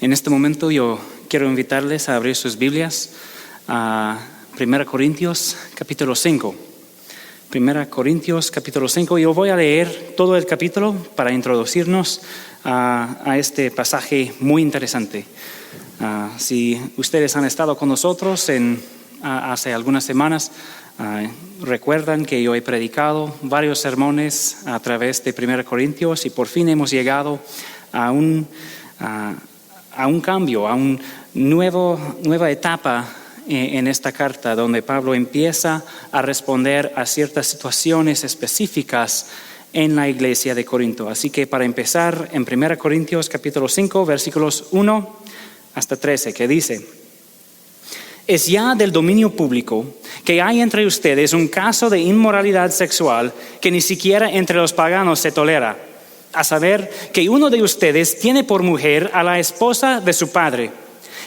En este momento yo quiero invitarles a abrir sus Biblias a 1 Corintios capítulo 5. 1 Corintios capítulo 5. Yo voy a leer todo el capítulo para introducirnos a este pasaje muy interesante. Si ustedes han estado con nosotros hace algunas semanas, recuerdan que yo he predicado varios sermones a través de 1 Corintios y por fin hemos llegado a un cambio, a una nueva etapa en esta carta, donde Pablo empieza a responder a ciertas situaciones específicas en la iglesia de Corinto. Así que para empezar, en 1 Corintios capítulo 5, versículos 1 hasta 13, que dice: es ya del dominio público que hay entre ustedes un caso de inmoralidad sexual que ni siquiera entre los paganos se tolera, a saber, que uno de ustedes tiene por mujer a la esposa de su padre,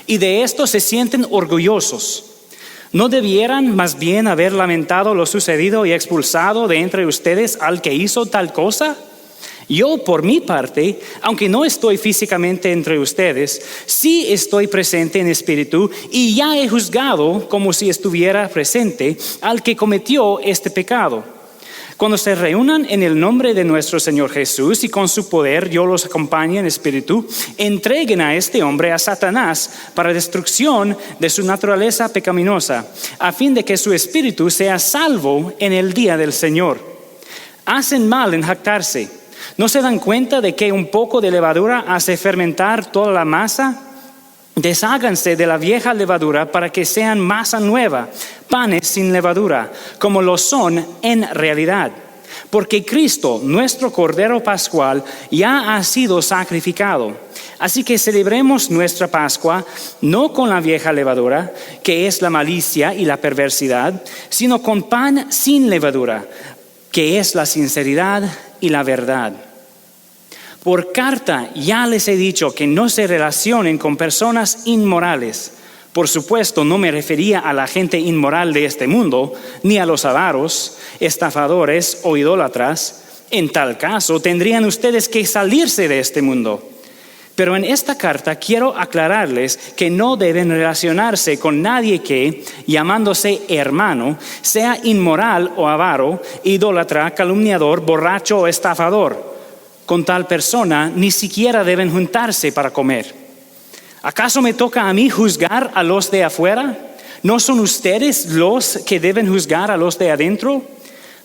y de esto se sienten orgullosos. ¿No debieran más bien haber lamentado lo sucedido y expulsado de entre ustedes al que hizo tal cosa? Yo, por mi parte, aunque no estoy físicamente entre ustedes, sí estoy presente en espíritu y ya he juzgado, como si estuviera presente, al que cometió este pecado. Cuando se reúnan en el nombre de nuestro Señor Jesús y con su poder yo los acompañe en espíritu, entreguen a este hombre a Satanás para destrucción de su naturaleza pecaminosa, a fin de que su espíritu sea salvo en el día del Señor. Hacen mal en jactarse. ¿No se dan cuenta de que un poco de levadura hace fermentar toda la masa? Desháganse de la vieja levadura para que sean masa nueva, panes sin levadura, como lo son en realidad. Porque Cristo, nuestro Cordero Pascual, ya ha sido sacrificado. Así que celebremos nuestra Pascua no con la vieja levadura, que es la malicia y la perversidad, sino con pan sin levadura, que es la sinceridad y la verdad. Por carta ya les he dicho que no se relacionen con personas inmorales. Por supuesto, no me refería a la gente inmoral de este mundo, ni a los avaros, estafadores o idólatras. En tal caso, tendrían ustedes que salirse de este mundo. Pero en esta carta quiero aclararles que no deben relacionarse con nadie que, llamándose hermano, sea inmoral o avaro, idólatra, calumniador, borracho o estafador. Con tal persona ni siquiera deben juntarse para comer. ¿Acaso me toca a mí juzgar a los de afuera? ¿No son ustedes los que deben juzgar a los de adentro?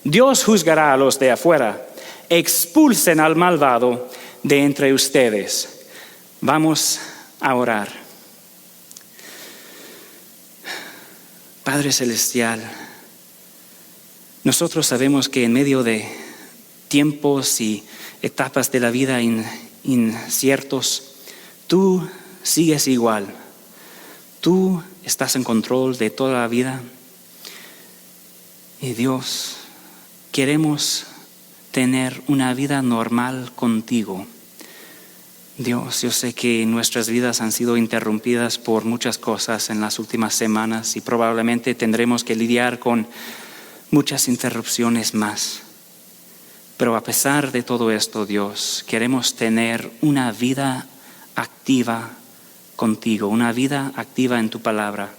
Dios juzgará a los de afuera. Expulsen al malvado de entre ustedes. Vamos a orar. Padre Celestial, nosotros sabemos que en medio de tiempos y etapas de la vida inciertos, tú sigues igual. Tú estás en control de toda la vida. Y Dios, queremos tener una vida normal contigo. Dios, yo sé que nuestras vidas han sido interrumpidas por muchas cosas en las últimas semanas y probablemente tendremos que lidiar con muchas interrupciones más. Pero a pesar de todo esto, Dios, queremos tener una vida activa contigo, una vida activa en tu palabra.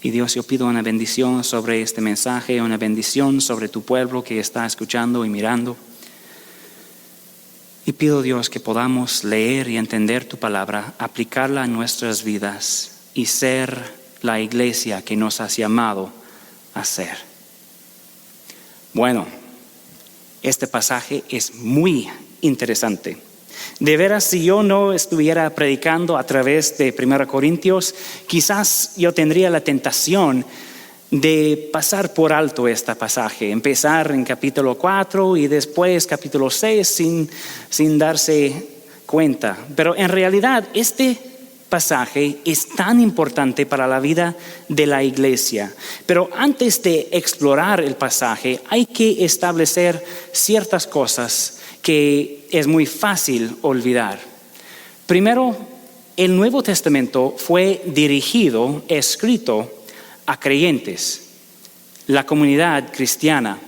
Y Dios, yo pido una bendición sobre este mensaje, una bendición sobre tu pueblo que está escuchando y mirando. Y pido, Dios, que podamos leer y entender tu palabra, aplicarla a nuestras vidas y ser la iglesia que nos has llamado a ser. Bueno, este pasaje es muy interesante. De veras, si yo no estuviera predicando a través de 1 Corintios, quizás yo tendría la tentación de pasar por alto este pasaje, empezar en capítulo 4 y después capítulo 6 sin darse cuenta. Pero en realidad este pasaje es tan importante para la vida de la iglesia. Pero antes de explorar el pasaje hay que establecer ciertas cosas que es muy fácil olvidar. Primero, el Nuevo Testamento fue escrito a creyentes, la comunidad cristiana.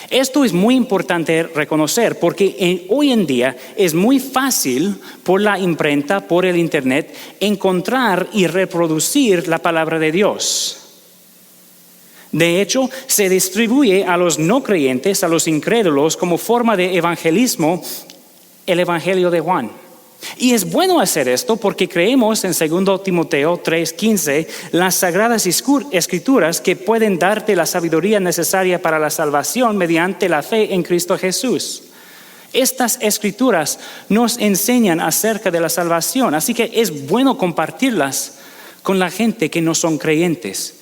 Esto es muy importante reconocer porque hoy en día es muy fácil por la imprenta, por el internet, encontrar y reproducir la palabra de Dios. De hecho, se distribuye a los no creyentes, a los incrédulos, como forma de evangelismo, el Evangelio de Juan. Y es bueno hacer esto porque creemos en 2 Timoteo 3:15 las sagradas escrituras que pueden darte la sabiduría necesaria para la salvación mediante la fe en Cristo Jesús. Estas escrituras nos enseñan acerca de la salvación, así que es bueno compartirlas con la gente que no son creyentes.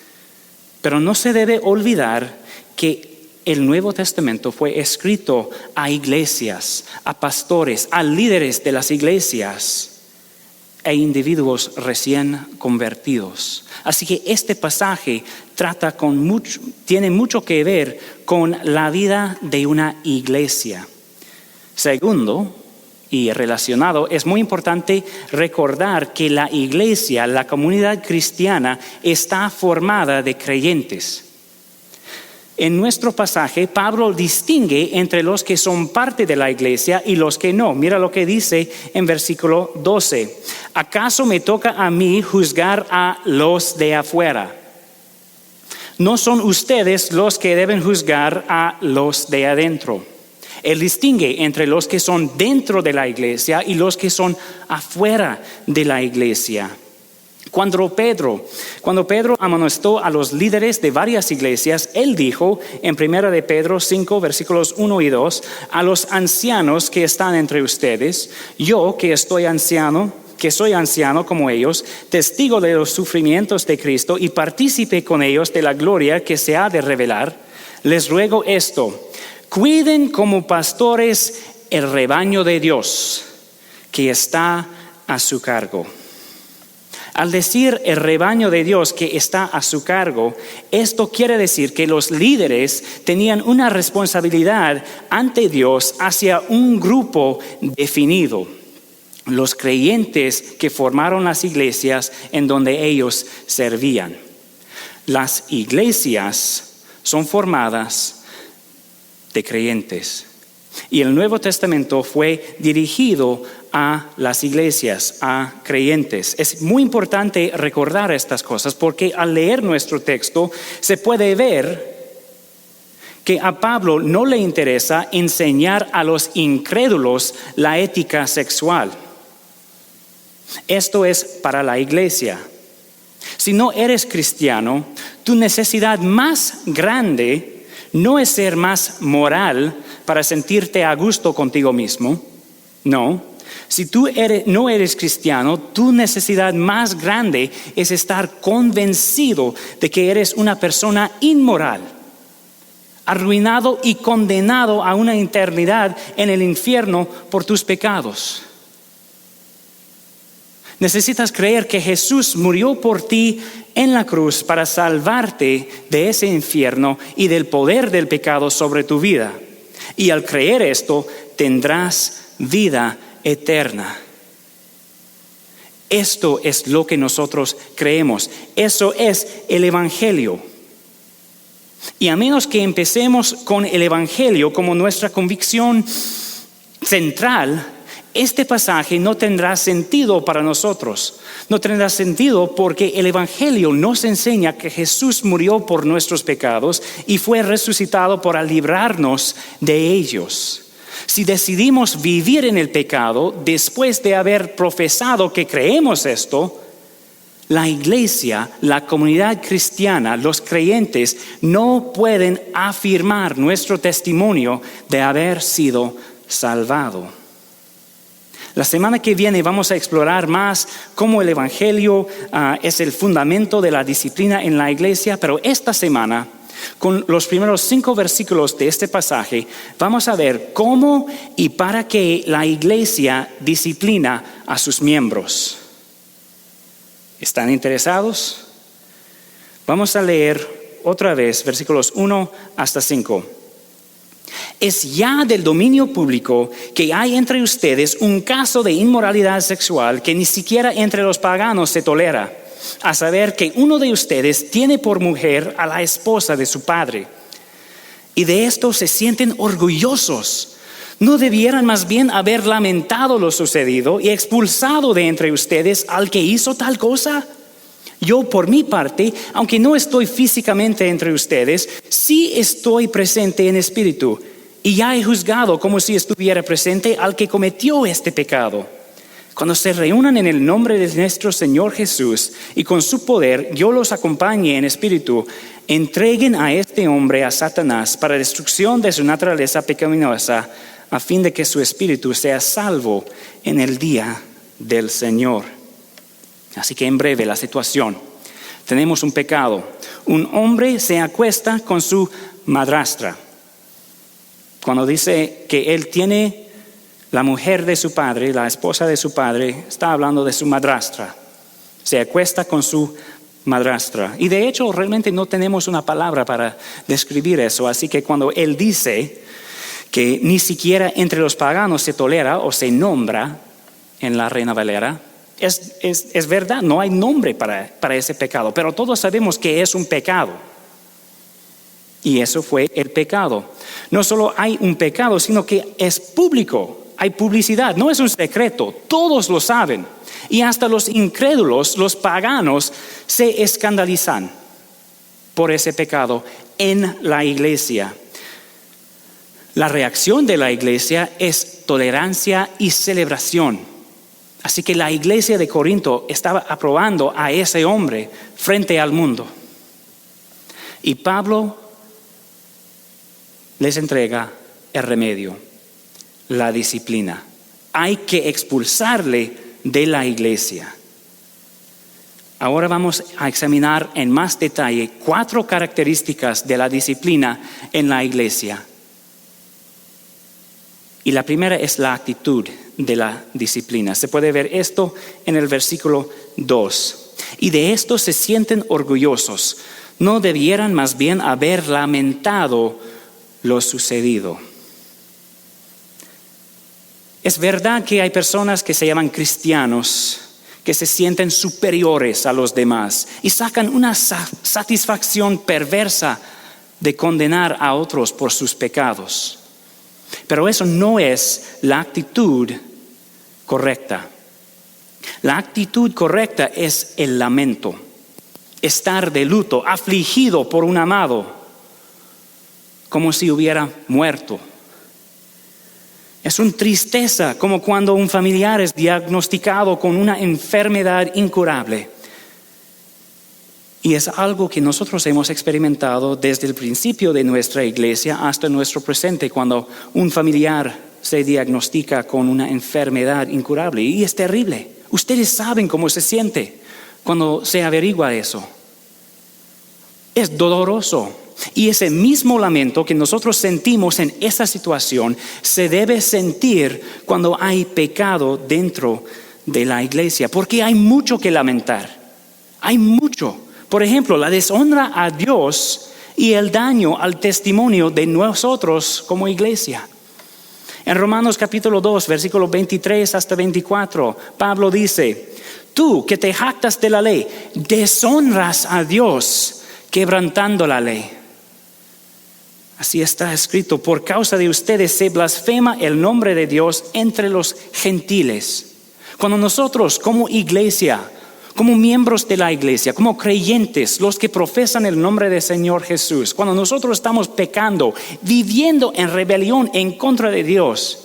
Pero no se debe olvidar que el Nuevo Testamento fue escrito a iglesias, a pastores, a líderes de las iglesias e individuos recién convertidos. Así que este pasaje tiene mucho que ver con la vida de una iglesia. Segundo, y relacionado, es muy importante recordar que la iglesia, la comunidad cristiana, está formada de creyentes. En nuestro pasaje, Pablo distingue entre los que son parte de la iglesia y los que no. Mira lo que dice en versículo 12. ¿Acaso me toca a mí juzgar a los de afuera? ¿No son ustedes los que deben juzgar a los de adentro? Él distingue entre los que son dentro de la iglesia y los que son afuera de la iglesia. Cuando Pedro amonestó a los líderes de varias iglesias, él dijo en 1 de Pedro 5, versículos 1 y 2, a los ancianos que están entre ustedes, yo que soy anciano como ellos, testigo de los sufrimientos de Cristo y partícipe con ellos de la gloria que se ha de revelar, les ruego esto: cuiden como pastores el rebaño de Dios que está a su cargo. Al decir el rebaño de Dios que está a su cargo, esto quiere decir que los líderes tenían una responsabilidad ante Dios hacia un grupo definido. Los creyentes que formaron las iglesias en donde ellos servían. Las iglesias son formadas de creyentes. Y el Nuevo Testamento fue dirigido a las iglesias, a creyentes. Es muy importante recordar estas cosas porque al leer nuestro texto se puede ver que a Pablo no le interesa enseñar a los incrédulos la ética sexual. Esto es para la iglesia. Si no eres cristiano, tu necesidad más grande no es ser más moral para sentirte a gusto contigo mismo. No. Si tú no eres cristiano, tu necesidad más grande es estar convencido de que eres una persona inmoral, arruinado y condenado a una eternidad en el infierno por tus pecados. Necesitas creer que Jesús murió por ti en la cruz para salvarte de ese infierno y del poder del pecado sobre tu vida. Y al creer esto, tendrás vida eterna. Esto es lo que nosotros creemos. Eso es el Evangelio. Y a menos que empecemos con el Evangelio como nuestra convicción central, este pasaje no tendrá sentido para nosotros. No tendrá sentido porque el Evangelio nos enseña que Jesús murió por nuestros pecados y fue resucitado para librarnos de ellos. Si decidimos vivir en el pecado después de haber profesado que creemos esto, la iglesia, la comunidad cristiana, los creyentes no pueden afirmar nuestro testimonio de haber sido salvado. La semana que viene vamos a explorar más cómo el Evangelio es el fundamento de la disciplina en la iglesia, pero esta semana, con los primeros 5 versículos de este pasaje, vamos a ver cómo y para qué la iglesia disciplina a sus miembros. ¿Están interesados? Vamos a leer otra vez versículos 1 hasta 5. Es ya del dominio público que hay entre ustedes un caso de inmoralidad sexual que ni siquiera entre los paganos se tolera. A saber que uno de ustedes tiene por mujer a la esposa de su padre. y de esto se sienten orgullosos. ¿No debieran más bien haber lamentado lo sucedido y expulsado de entre ustedes al que hizo tal cosa? Yo, por mi parte, aunque no estoy físicamente entre ustedes, sí estoy presente en espíritu, y ya he juzgado como si estuviera presente al que cometió este pecado. Cuando se reúnan en el nombre de nuestro Señor Jesús y con su poder yo los acompañe en espíritu, entreguen a este hombre a Satanás para destrucción de su naturaleza pecaminosa, a fin de que su espíritu sea salvo en el día del Señor. Así que en breve la situación. Tenemos un pecado. Un hombre se acuesta con su madrastra. Cuando dice que él tiene la mujer de su padre, la esposa de su padre, está hablando de su madrastra. Se acuesta con su madrastra. Y de hecho realmente no tenemos una palabra para describir eso. Así que cuando él dice que ni siquiera entre los paganos se tolera o se nombra en la Reina Valera, es verdad, no hay nombre para ese pecado, pero todos sabemos que es un pecado. Y eso fue el pecado. No solo hay un pecado, sino que es público, hay publicidad, no es un secreto, todos lo saben. Y hasta los incrédulos, los paganos, se escandalizan por ese pecado en la iglesia. La reacción de la iglesia es tolerancia y celebración. Así que la iglesia de Corinto estaba aprobando a ese hombre frente al mundo. Y Pablo les entrega el remedio, la disciplina. Hay que expulsarle de la iglesia. Ahora vamos a examinar en más detalle 4 características de la disciplina en la iglesia. Y la primera es la actitud de la disciplina. Se puede ver esto en el versículo 2. Y de esto se sienten orgullosos. ¿No debieran más bien haber lamentado lo sucedido? Es verdad que hay personas que se llaman cristianos, que se sienten superiores a los demás y sacan una satisfacción perversa de condenar a otros por sus pecados. Pero eso no es la actitud correcta. La actitud correcta es el lamento, estar de luto, afligido por un amado, como si hubiera muerto. Es una tristeza, como cuando un familiar es diagnosticado con una enfermedad incurable. Y es algo que nosotros hemos experimentado desde el principio de nuestra iglesia hasta nuestro presente, cuando un familiar se diagnostica con una enfermedad incurable. Y es terrible. Ustedes saben cómo se siente cuando se averigua eso. Es doloroso. Y ese mismo lamento que nosotros sentimos en esa situación se debe sentir cuando hay pecado dentro de la iglesia, porque hay mucho que lamentar. Hay mucho. Por ejemplo, la deshonra a Dios y el daño al testimonio de nosotros como iglesia. En Romanos capítulo 2, versículos 23 hasta 24, Pablo dice: tú que te jactas de la ley, deshonras a Dios quebrantando la ley. Así está escrito: por causa de ustedes se blasfema el nombre de Dios entre los gentiles. Cuando nosotros como iglesia, como miembros de la iglesia, como creyentes, los que profesan el nombre del Señor Jesús, cuando nosotros estamos pecando, viviendo en rebelión en contra de Dios,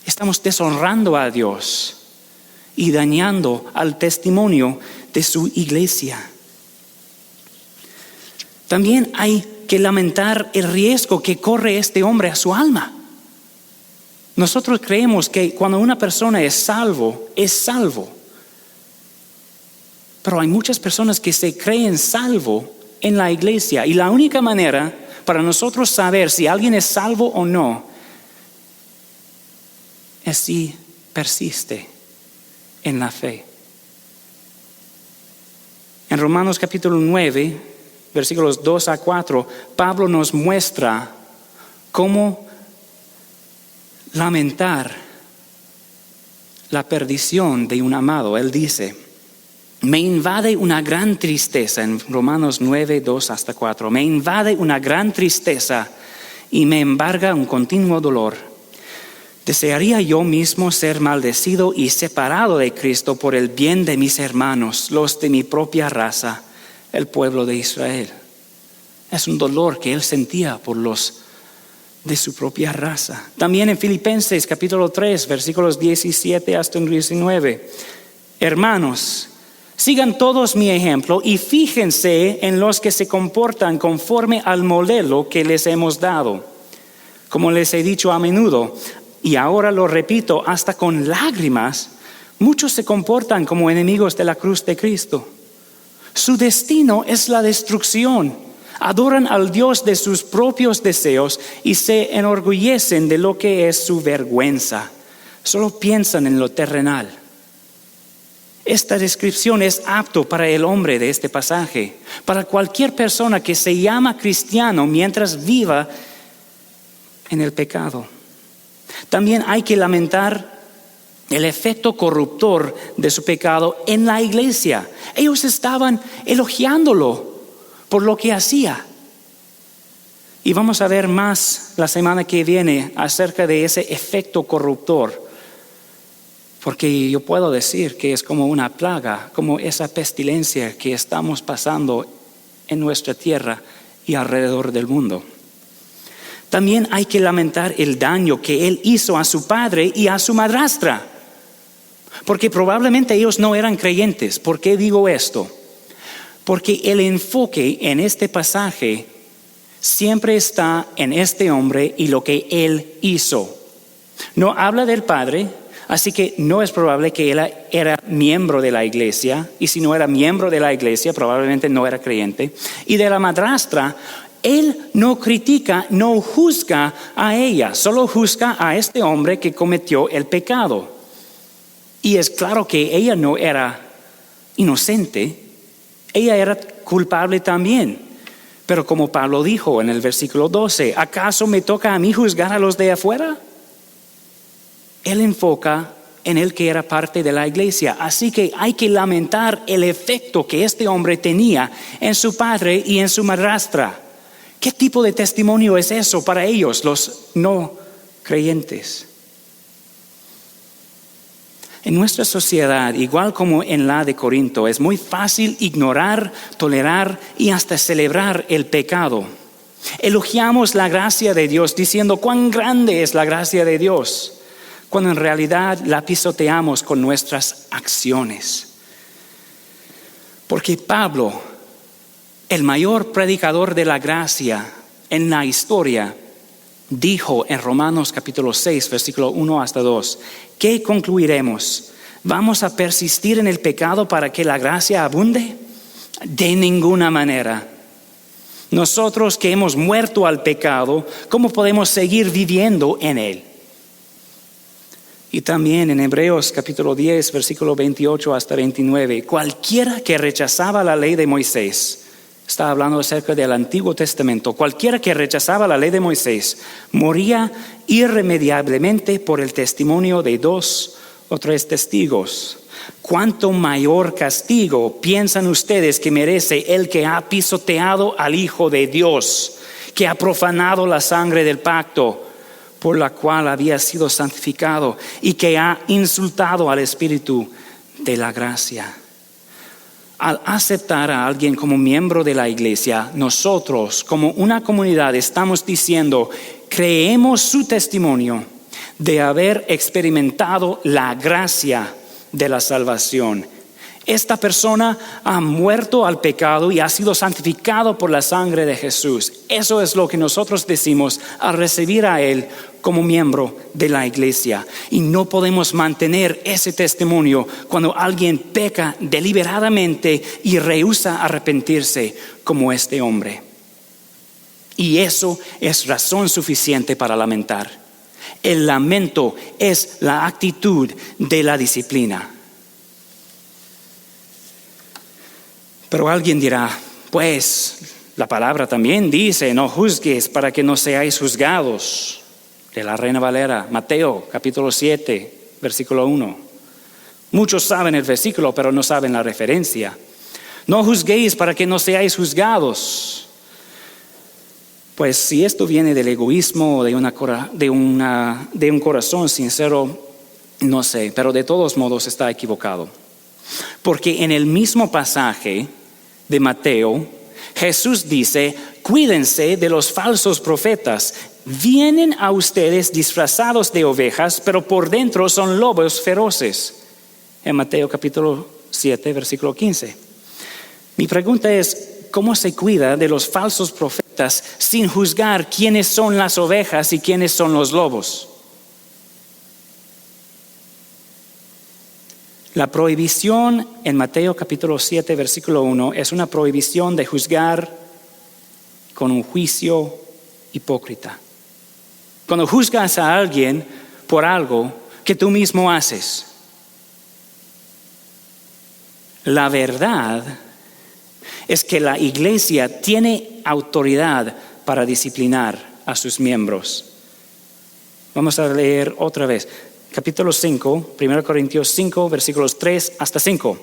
estamos deshonrando a Dios y dañando al testimonio de su iglesia. También hay que lamentar el riesgo que corre este hombre a su alma. Nosotros creemos que cuando una persona es salvo, es salvo. Pero hay muchas personas que se creen salvo en la iglesia, y la única manera para nosotros saber si alguien es salvo o no es si persiste en la fe. En Romanos capítulo 9, versículos 2 a 4, Pablo nos muestra cómo lamentar la perdición de un amado. Él dice: me invade una gran tristeza, en Romanos 9, 2 hasta 4. Me invade una gran tristeza y me embarga un continuo dolor. Desearía yo mismo ser maldecido y separado de Cristo por el bien de mis hermanos, los de mi propia raza, el pueblo de Israel. Es un dolor que él sentía por los de su propia raza. También en Filipenses capítulo 3, versículos 17 hasta 19. Hermanos, sigan todos mi ejemplo y fíjense en los que se comportan conforme al modelo que les hemos dado. Como les he dicho a menudo, y ahora lo repito hasta con lágrimas, muchos se comportan como enemigos de la cruz de Cristo. Su destino es la destrucción. Adoran al Dios de sus propios deseos y se enorgullecen de lo que es su vergüenza. Solo piensan en lo terrenal. Esta descripción es apto para el hombre de este pasaje, para cualquier persona que se llama cristiano mientras viva en el pecado. También hay que lamentar el efecto corruptor de su pecado en la iglesia. Ellos estaban elogiándolo por lo que hacía. Y vamos a ver más la semana que viene acerca de ese efecto corruptor. Porque yo puedo decir que es como una plaga, como esa pestilencia que estamos pasando en nuestra tierra y alrededor del mundo. También hay que lamentar el daño que él hizo a su padre y a su madrastra. Porque probablemente ellos no eran creyentes. ¿Por qué digo esto? Porque el enfoque en este pasaje siempre está en este hombre y lo que él hizo. No habla del padre, así que no es probable que él era miembro de la iglesia. Y si no era miembro de la iglesia, probablemente no era creyente. Y de la madrastra, él no critica, no juzga a ella, solo juzga a este hombre que cometió el pecado. Y es claro que ella no era inocente. Ella era culpable también. Pero como Pablo dijo en el versículo 12, ¿acaso me toca a mí juzgar a los de afuera? Él enfoca en el que era parte de la iglesia. Así que hay que lamentar el efecto que este hombre tenía en su padre y en su madrastra. ¿Qué tipo de testimonio es eso para ellos, los no creyentes? En nuestra sociedad, igual como en la de Corinto, es muy fácil ignorar, tolerar y hasta celebrar el pecado. Elogiamos la gracia de Dios diciendo cuán grande es la gracia de Dios, cuando en realidad la pisoteamos con nuestras acciones. Porque Pablo, el mayor predicador de la gracia en la historia, dijo en Romanos capítulo 6, versículo 1 hasta 2, ¿qué concluiremos? ¿Vamos a persistir en el pecado para que la gracia abunde? De ninguna manera. Nosotros que hemos muerto al pecado, ¿cómo podemos seguir viviendo en él? Y también en Hebreos capítulo 10, versículo 28 hasta 29, cualquiera que rechazaba la ley de Moisés, está hablando acerca del Antiguo Testamento. Cualquiera que rechazaba la ley de Moisés moría irremediablemente por el testimonio de 2 o 3 testigos. ¿Cuánto mayor castigo piensan ustedes que merece el que ha pisoteado al Hijo de Dios, que ha profanado la sangre del pacto por la cual había sido santificado y que ha insultado al Espíritu de la gracia? Al aceptar a alguien como miembro de la iglesia, nosotros como una comunidad estamos diciendo, creemos su testimonio de haber experimentado la gracia de la salvación. Esta persona ha muerto al pecado y ha sido santificado por la sangre de Jesús. Eso es lo que nosotros decimos al recibir a Él como miembro de la iglesia. Y no podemos mantener ese testimonio cuando alguien peca deliberadamente y rehúsa arrepentirse como este hombre. Y eso es razón suficiente para lamentar. El lamento es la actitud de la disciplina. Pero alguien dirá, pues la palabra también dice, no juzgues para que no seáis juzgados. De la Reina Valera, Mateo capítulo 7, versículo 1. Muchos saben el versículo, pero no saben la referencia. No juzguéis para que no seáis juzgados. Pues si esto viene del egoísmo o de un corazón sincero, no sé, pero de todos modos está equivocado. Porque en el mismo pasaje de Mateo, Jesús dice: cuídense de los falsos profetas. Vienen a ustedes disfrazados de ovejas, pero por dentro son lobos feroces. En Mateo capítulo 7, versículo 15. Mi pregunta es: ¿cómo se cuida de los falsos profetas sin juzgar quiénes son las ovejas y quiénes son los lobos? La prohibición en Mateo capítulo 7, versículo 1 es una prohibición de juzgar con un juicio hipócrita. Cuando juzgas a alguien por algo que tú mismo haces. La verdad es que la iglesia tiene autoridad para disciplinar a sus miembros. Vamos a leer otra vez. Capítulo 5, 1 Corintios 5, versículos 3 hasta 5.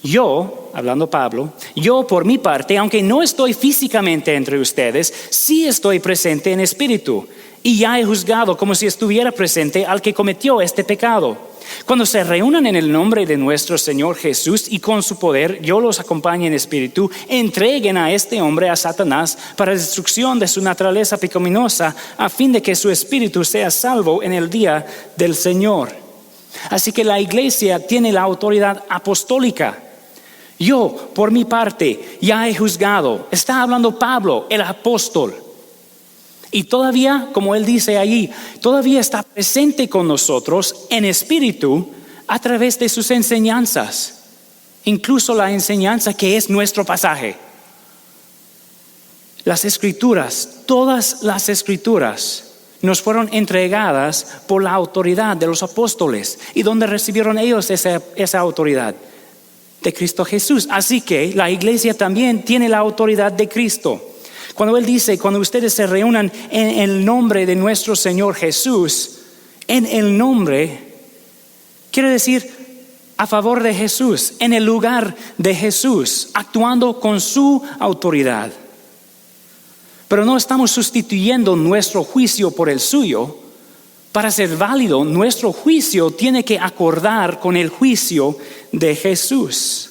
Yo, hablando Pablo, yo por mi parte, aunque no estoy físicamente entre ustedes, sí estoy presente en espíritu, y ya he juzgado como si estuviera presente al que cometió este pecado. Cuando se reúnan en el nombre de nuestro Señor Jesús y con su poder, yo los acompañe en espíritu, entreguen a este hombre a Satanás para destrucción de su naturaleza pecaminosa, a fin de que su espíritu sea salvo en el día del Señor. Así que la iglesia tiene la autoridad apostólica. Yo, por mi parte, ya he juzgado. Está hablando Pablo, el apóstol. Y todavía, como él dice allí, todavía está presente con nosotros en espíritu a través de sus enseñanzas. Incluso la enseñanza que es nuestro pasaje. Las escrituras, todas las escrituras nos fueron entregadas por la autoridad de los apóstoles. ¿Y dónde recibieron ellos esa autoridad? De Cristo Jesús. Así que la iglesia también tiene la autoridad de Cristo. Cuando Él dice, cuando ustedes se reúnan en el nombre de nuestro Señor Jesús, en el nombre, quiere decir a favor de Jesús, en el lugar de Jesús, actuando con su autoridad. Pero no estamos sustituyendo nuestro juicio por el suyo. Para ser válido, nuestro juicio tiene que acordar con el juicio de Jesús.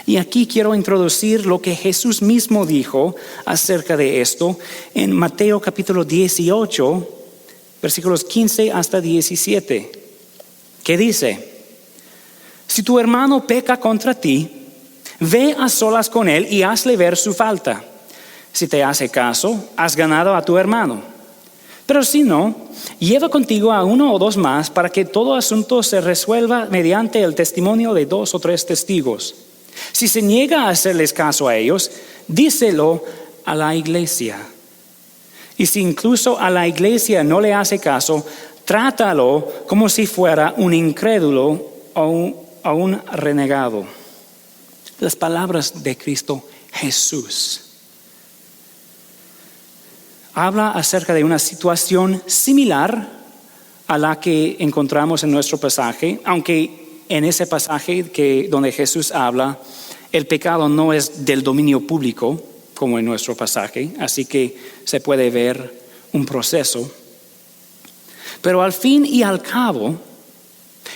Y aquí quiero introducir lo que Jesús mismo dijo acerca de esto en Mateo capítulo 18, versículos 15 hasta 17, que dice: si tu hermano peca contra ti, ve a solas con él y hazle ver su falta. Si te hace caso, has ganado a tu hermano. Pero si no, lleva contigo a uno o dos más para que todo asunto se resuelva mediante el testimonio de 2 o 3 testigos. Si se niega a hacerles caso a ellos, díselo a la iglesia. Y si incluso a la iglesia no le hace caso, trátalo como si fuera un incrédulo o un renegado. Las palabras de Cristo Jesús habla acerca de una situación similar a la que encontramos en nuestro pasaje, aunque en ese pasaje donde Jesús habla, el pecado no es del dominio público, como en nuestro pasaje, así que se puede ver un proceso. Pero al fin y al cabo,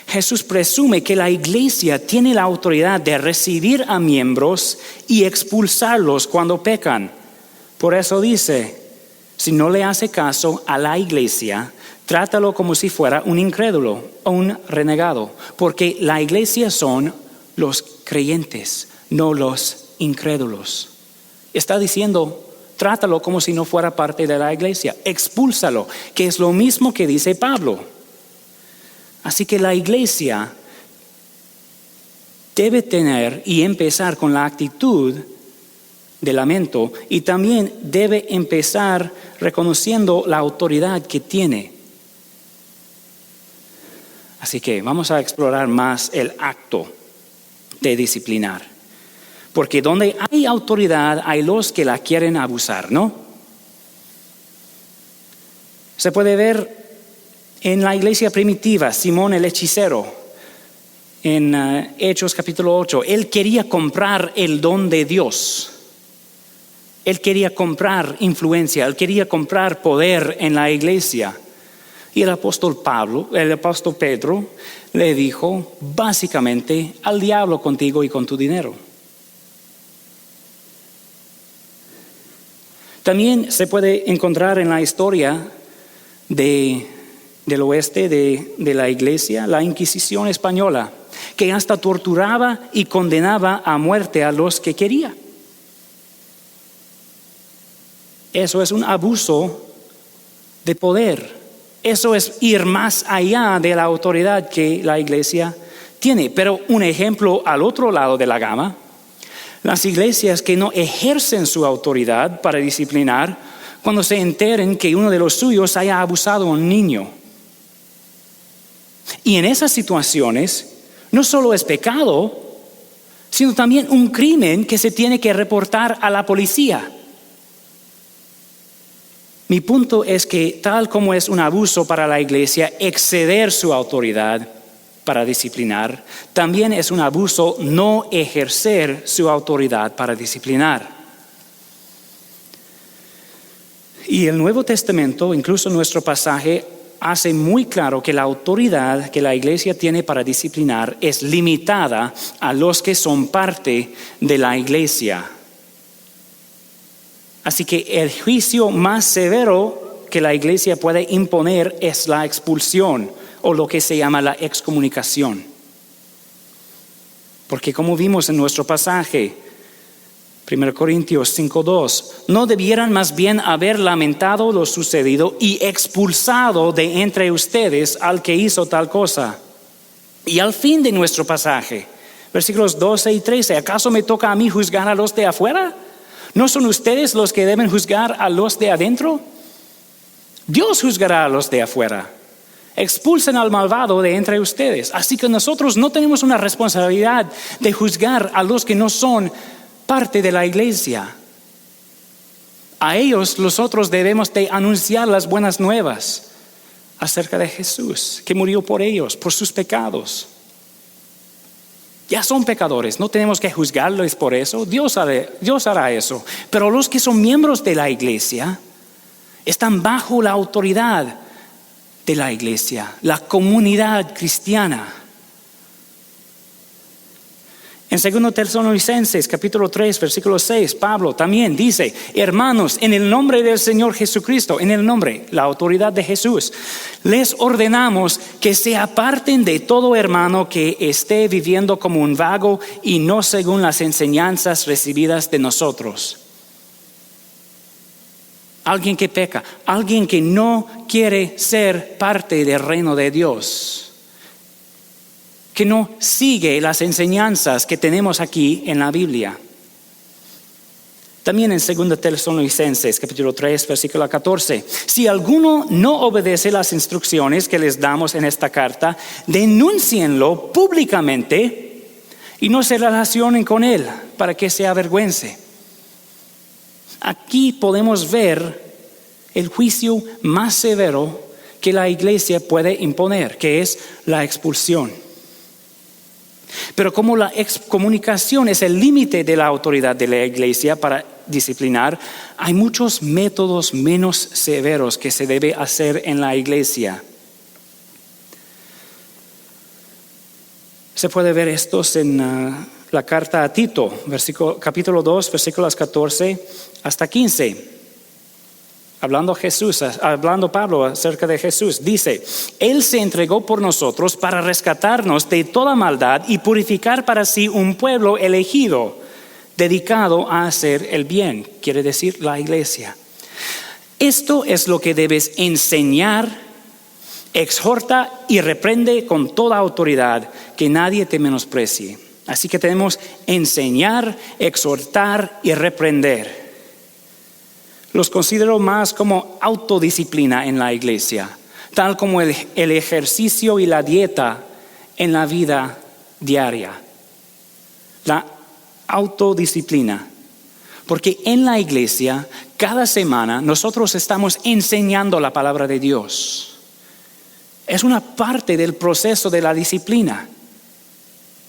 Jesús presume que la iglesia tiene la autoridad de recibir a miembros y expulsarlos cuando pecan. Por eso dice: si no le hace caso a la iglesia, trátalo como si fuera un incrédulo o un renegado, porque la iglesia son los creyentes, no los incrédulos. Está diciendo, trátalo como si no fuera parte de la iglesia, expúlsalo, que es lo mismo que dice Pablo. Así que la iglesia debe tener y empezar con la actitud de lamento, y también debe empezar reconociendo la autoridad que tiene. Así que vamos a explorar más el acto de disciplinar. Porque donde hay autoridad hay los que la quieren abusar, ¿no? Se puede ver en la iglesia primitiva, Simón el hechicero, en Hechos capítulo 8. Él quería comprar el don de Dios. Él quería comprar influencia, él quería comprar poder en la iglesia. Y el apóstol Pedro le dijo básicamente: al diablo contigo y con tu dinero. También se puede encontrar en la historia del oeste de la iglesia la Inquisición española, que hasta torturaba y condenaba a muerte a los que quería. Eso es un abuso de poder. Eso es ir más allá de la autoridad que la iglesia tiene. Pero un ejemplo al otro lado de la gama: las iglesias que no ejercen su autoridad para disciplinar cuando se enteren que uno de los suyos haya abusado a un niño. Y en esas situaciones no solo es pecado, sino también un crimen que se tiene que reportar a la policía. Mi punto es que, tal como es un abuso para la iglesia exceder su autoridad para disciplinar, también es un abuso no ejercer su autoridad para disciplinar. Y el Nuevo Testamento, incluso nuestro pasaje, hace muy claro que la autoridad que la iglesia tiene para disciplinar es limitada a los que son parte de la iglesia. Así que el juicio más severo que la iglesia puede imponer es la expulsión, o lo que se llama la excomunicación. Porque como vimos en nuestro pasaje, 1 Corintios 5:2, ¿no debieran más bien haber lamentado lo sucedido y expulsado de entre ustedes al que hizo tal cosa? Y al fin de nuestro pasaje, versículos 12 y 13, ¿acaso me toca a mí juzgar a los de afuera? ¿No son ustedes los que deben juzgar a los de adentro? Dios juzgará a los de afuera. Expulsen al malvado de entre ustedes. Así que nosotros no tenemos una responsabilidad de juzgar a los que no son parte de la iglesia. A ellos nosotros debemos de anunciar las buenas nuevas acerca de Jesús, que murió por ellos, por sus pecados. Ya son pecadores, no tenemos que juzgarlos por eso. Dios hará eso. Pero los que son miembros de la iglesia están bajo la autoridad de la iglesia, la comunidad cristiana. En 2 Tesalonicenses capítulo 3 versículo 6, Pablo también dice: hermanos, en el nombre del Señor Jesucristo, en el nombre, la autoridad de Jesús, les ordenamos que se aparten de todo hermano que esté viviendo como un vago y no según las enseñanzas recibidas de nosotros. Alguien que peca, alguien que no quiere ser parte del reino de Dios, que no sigue las enseñanzas que tenemos aquí en la Biblia. También en 2 Tesalonicenses capítulo 3 versículo 14, si alguno no obedece las instrucciones que les damos en esta carta, denúncienlo públicamente y no se relacionen con él para que se avergüence. Aquí podemos ver el juicio más severo que la iglesia puede imponer, que es la expulsión. Pero como la excomunicación es el límite de la autoridad de la iglesia para disciplinar, hay muchos métodos menos severos que se debe hacer en la iglesia. Se puede ver estos en la carta a Tito, capítulo 2, versículos 14 hasta 15. Hablando Pablo acerca de Jesús, dice: Él se entregó por nosotros para rescatarnos de toda maldad y purificar para sí un pueblo elegido, dedicado a hacer el bien, quiere decir la iglesia. Esto es lo que debes enseñar, exhorta y reprende con toda autoridad, que nadie te menosprecie. Así que tenemos enseñar, exhortar y reprender. Los considero más como autodisciplina en la iglesia, tal como el ejercicio y la dieta en la vida diaria. La autodisciplina. Porque en la iglesia, cada semana, nosotros estamos enseñando la palabra de Dios. Es una parte del proceso de la disciplina.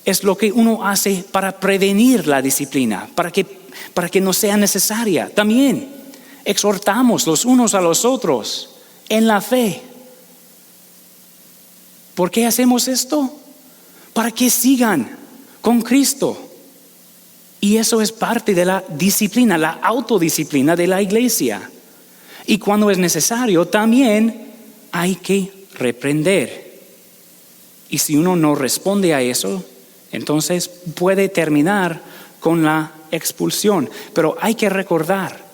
Es lo que uno hace para prevenir la disciplina, para que para que no sea necesaria. También exhortamos los unos a los otros en la fe. ¿Por qué hacemos esto? Para que sigan con Cristo. Y eso es parte de la disciplina, la autodisciplina de la iglesia. Y cuando es necesario, también hay que reprender. Y si uno no responde a eso, entonces puede terminar con la expulsión. Pero hay que recordar,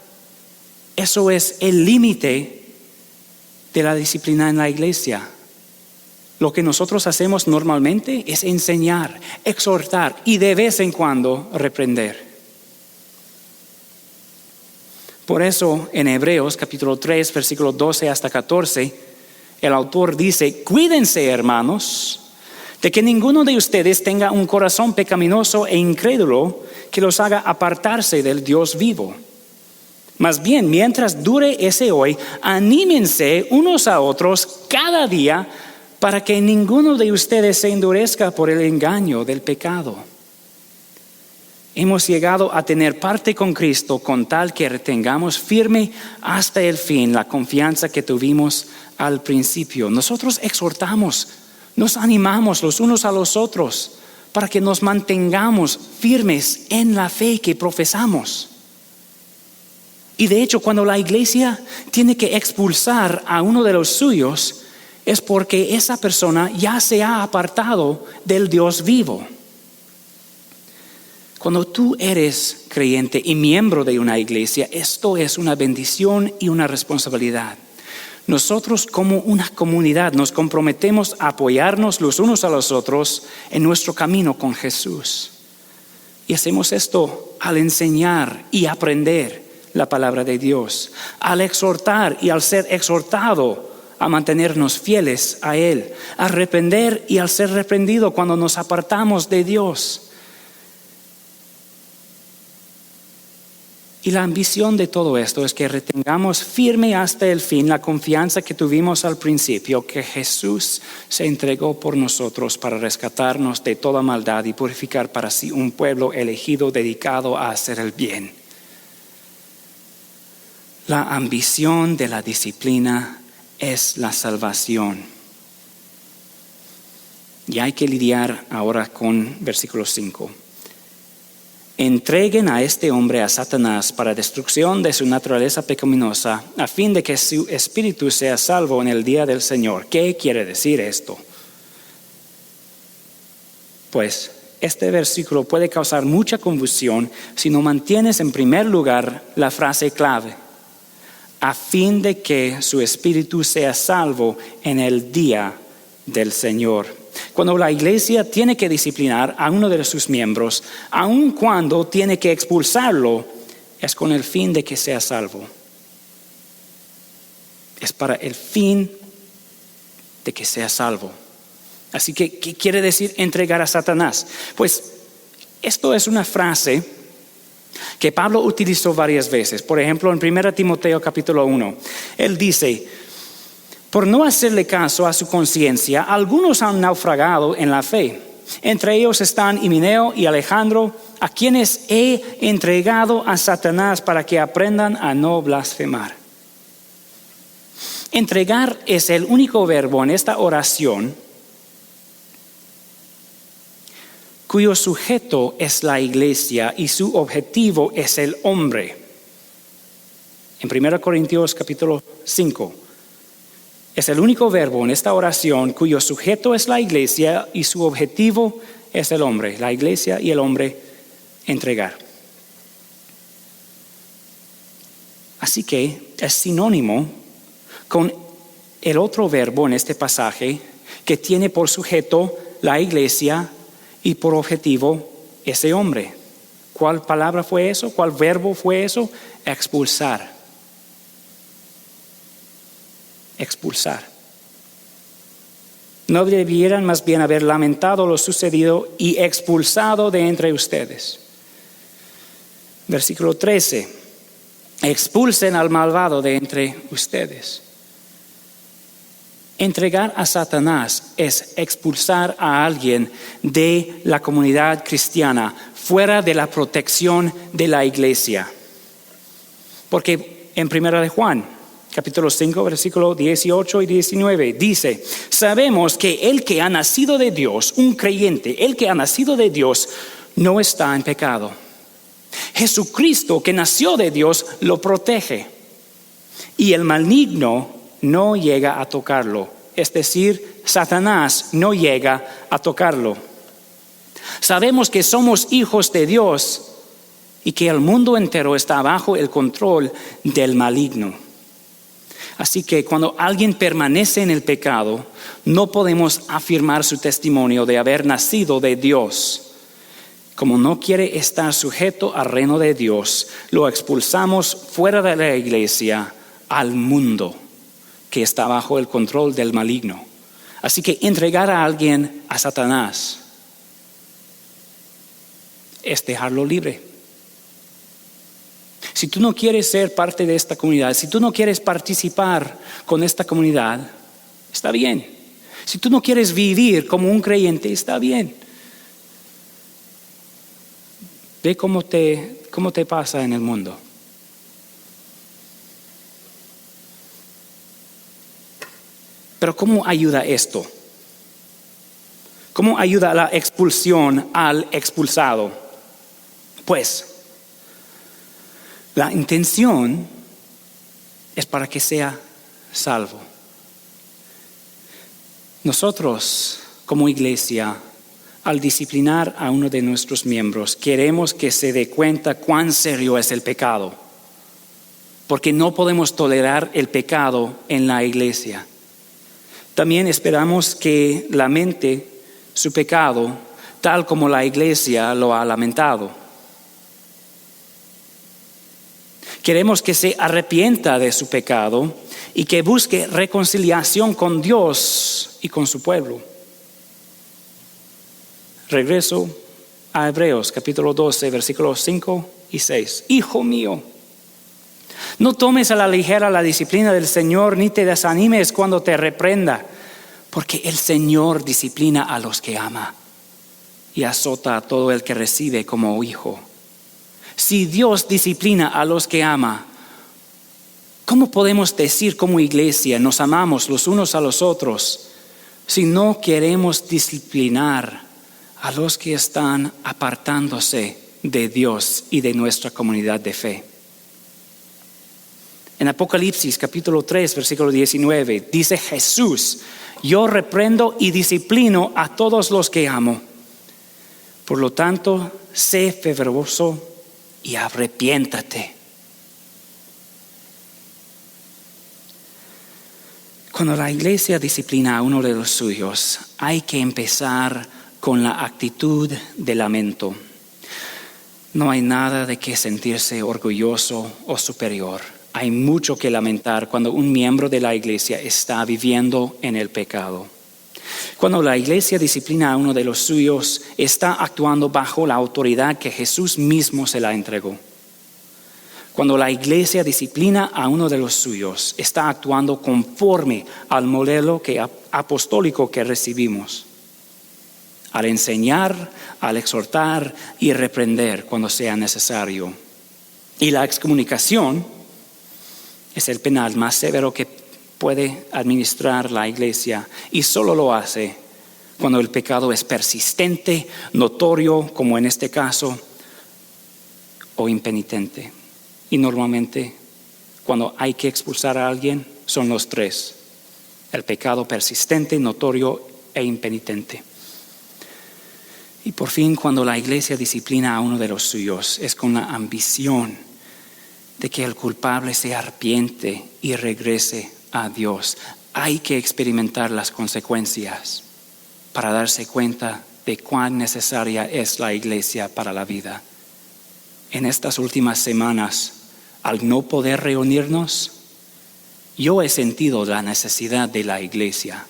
eso es el límite de la disciplina en la iglesia. Lo que nosotros hacemos normalmente es enseñar, exhortar y de vez en cuando reprender. Por eso en Hebreos capítulo 3, versículo 12 hasta 14, el autor dice: cuídense, hermanos, de que ninguno de ustedes tenga un corazón pecaminoso e incrédulo que los haga apartarse del Dios vivo. Más bien, mientras dure ese hoy, anímense unos a otros cada día para que ninguno de ustedes se endurezca por el engaño del pecado. Hemos llegado a tener parte con Cristo con tal que retengamos firme hasta el fin la confianza que tuvimos al principio. Nosotros exhortamos, nos animamos los unos a los otros para que nos mantengamos firmes en la fe que profesamos. Y de hecho, cuando la iglesia tiene que expulsar a uno de los suyos, es porque esa persona ya se ha apartado del Dios vivo. Cuando tú eres creyente y miembro de una iglesia, esto es una bendición y una responsabilidad. Nosotros como una comunidad nos comprometemos a apoyarnos los unos a los otros en nuestro camino con Jesús. Y hacemos esto al enseñar y aprender la palabra de Dios, al exhortar y al ser exhortado a mantenernos fieles a Él, a reprender y al ser reprendido cuando nos apartamos de Dios. Y la ambición de todo esto es que retengamos firme hasta el fin la confianza que tuvimos al principio, que Jesús se entregó por nosotros para rescatarnos de toda maldad y purificar para sí un pueblo elegido dedicado a hacer el bien. La ambición de la disciplina es la salvación. Y hay que lidiar ahora con versículo 5. Entreguen a este hombre a Satanás para destrucción de su naturaleza pecaminosa, a fin de que su espíritu sea salvo en el día del Señor. ¿Qué quiere decir esto? Pues este versículo puede causar mucha confusión si no mantienes en primer lugar la frase clave: a fin de que su espíritu sea salvo en el día del Señor. Cuando la iglesia tiene que disciplinar a uno de sus miembros, aun cuando tiene que expulsarlo, es con el fin de que sea salvo. Es para el fin de que sea salvo. Así que, ¿qué quiere decir entregar a Satanás? Pues esto es una frase que Pablo utilizó varias veces. Por ejemplo, en 1 Timoteo capítulo 1, él dice: por no hacerle caso a su conciencia, algunos han naufragado en la fe. Entre ellos están Himeneo y Alejandro, a quienes he entregado a Satanás para que aprendan a no blasfemar. Entregar es el único verbo en esta oración cuyo sujeto es la iglesia y su objetivo es el hombre. En 1 Corintios capítulo 5. Es el único verbo en esta oración cuyo sujeto es la iglesia y su objetivo es el hombre. La iglesia y el hombre entregar. Así que es sinónimo con el otro verbo en este pasaje que tiene por sujeto la iglesia y por objetivo ese hombre. ¿Cuál palabra fue eso? ¿Cuál verbo fue eso? Expulsar. Expulsar. No debieran más bien haber lamentado lo sucedido y expulsado de entre ustedes. Versículo 13. Expulsen al malvado de entre ustedes. Entregar a Satanás es expulsar a alguien de la comunidad cristiana, fuera de la protección de la iglesia. Porque en 1 de Juan, capítulo 5, versículos 18 y 19, dice: sabemos que el que ha nacido de Dios, un creyente, el que ha nacido de Dios, no está en pecado. Jesucristo, que nació de Dios, lo protege. Y el maligno no llega a tocarlo. Es decir, Satanás no llega a tocarlo. Sabemos que somos hijos de Dios y que el mundo entero está bajo el control del maligno. Así que cuando alguien permanece en el pecado, no podemos afirmar su testimonio de haber nacido de Dios. Como no quiere estar sujeto al reino de Dios, lo expulsamos fuera de la iglesia al mundo que está bajo el control del maligno. Así que entregar a alguien a Satanás es dejarlo libre. Si tú no quieres ser parte de esta comunidad, si tú no quieres participar con esta comunidad, está bien. Si tú no quieres vivir como un creyente, está bien. Ve cómo te pasa en el mundo. Pero ¿cómo ayuda esto? ¿Cómo ayuda la expulsión al expulsado? Pues la intención es para que sea salvo. Nosotros, como iglesia, al disciplinar a uno de nuestros miembros, queremos que se dé cuenta cuán serio es el pecado, porque no podemos tolerar el pecado en la iglesia. También esperamos que lamente su pecado, tal como la iglesia lo ha lamentado. Queremos que se arrepienta de su pecado y que busque reconciliación con Dios y con su pueblo. Regreso a Hebreos capítulo 12, versículos 5 y 6. Hijo mío, no tomes a la ligera la disciplina del Señor, ni te desanimes cuando te reprenda, porque el Señor disciplina a los que ama y azota a todo el que recibe como hijo. Si Dios disciplina a los que ama, ¿cómo podemos decir como iglesia nos amamos los unos a los otros si no queremos disciplinar a los que están apartándose de Dios y de nuestra comunidad de fe? En Apocalipsis capítulo 3, versículo 19, dice Jesús: yo reprendo y disciplino a todos los que amo. Por lo tanto, sé fervoroso y arrepiéntate. Cuando la iglesia disciplina a uno de los suyos, hay que empezar con la actitud de lamento. No hay nada de qué sentirse orgulloso o superior. Hay mucho que lamentar cuando un miembro de la iglesia está viviendo en el pecado. Cuando la iglesia disciplina a uno de los suyos, está actuando bajo la autoridad que Jesús mismo se la entregó. Cuando la iglesia disciplina a uno de los suyos, está actuando conforme al modelo apostólico que recibimos. Al enseñar, al exhortar y reprender cuando sea necesario. Y la excomunicación es el penal más severo que puede administrar la iglesia, y solo lo hace cuando el pecado es persistente, notorio, como en este caso, o impenitente. Y normalmente, cuando hay que expulsar a alguien, son los tres: el pecado persistente, notorio e impenitente. Y por fin, cuando la iglesia disciplina a uno de los suyos, es con la ambición de que el culpable se arrepiente y regrese a Dios. Hay que experimentar las consecuencias para darse cuenta de cuán necesaria es la iglesia para la vida. En estas últimas semanas, al no poder reunirnos, yo he sentido la necesidad de la iglesia.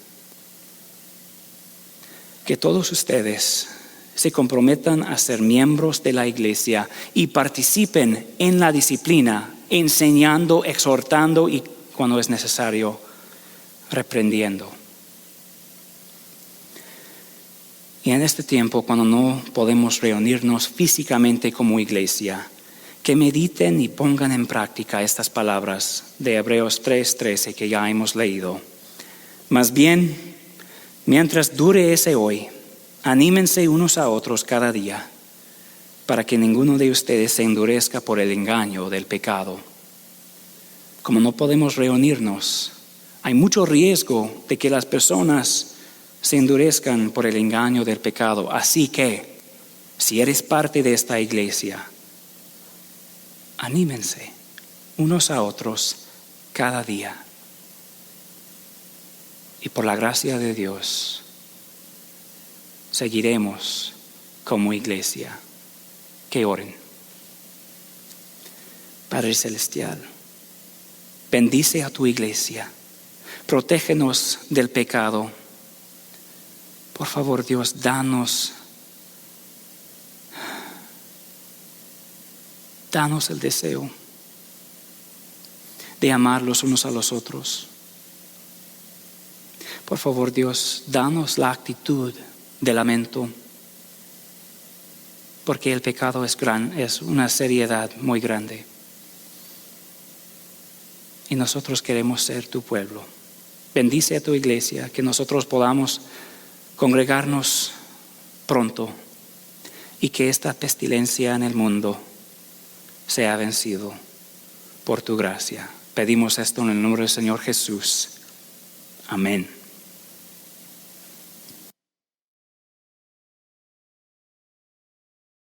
Que todos ustedes se comprometan a ser miembros de la iglesia y participen en la disciplina, enseñando, exhortando y, cuando es necesario, reprendiendo. Y en este tiempo, cuando no podemos reunirnos físicamente como iglesia, que mediten y pongan en práctica estas palabras de Hebreos 3:13 que ya hemos leído. Más bien, mientras dure ese hoy, anímense unos a otros cada día, para que ninguno de ustedes se endurezca por el engaño del pecado. Como no podemos reunirnos, hay mucho riesgo de que las personas se endurezcan por el engaño del pecado. Así que, si eres parte de esta iglesia, anímense unos a otros cada día. Y por la gracia de Dios, seguiremos como iglesia. Que oren. Padre Celestial, bendice a tu iglesia. Protégenos del pecado. Por favor, Dios, danos el deseo de amar los unos a los otros. Por favor, Dios, danos la actitud de lamento, porque el pecado es una seriedad muy grande. Y nosotros queremos ser tu pueblo. Bendice a tu iglesia, que nosotros podamos congregarnos pronto y que esta pestilencia en el mundo sea vencido por tu gracia. Pedimos esto en el nombre del Señor Jesús. Amén.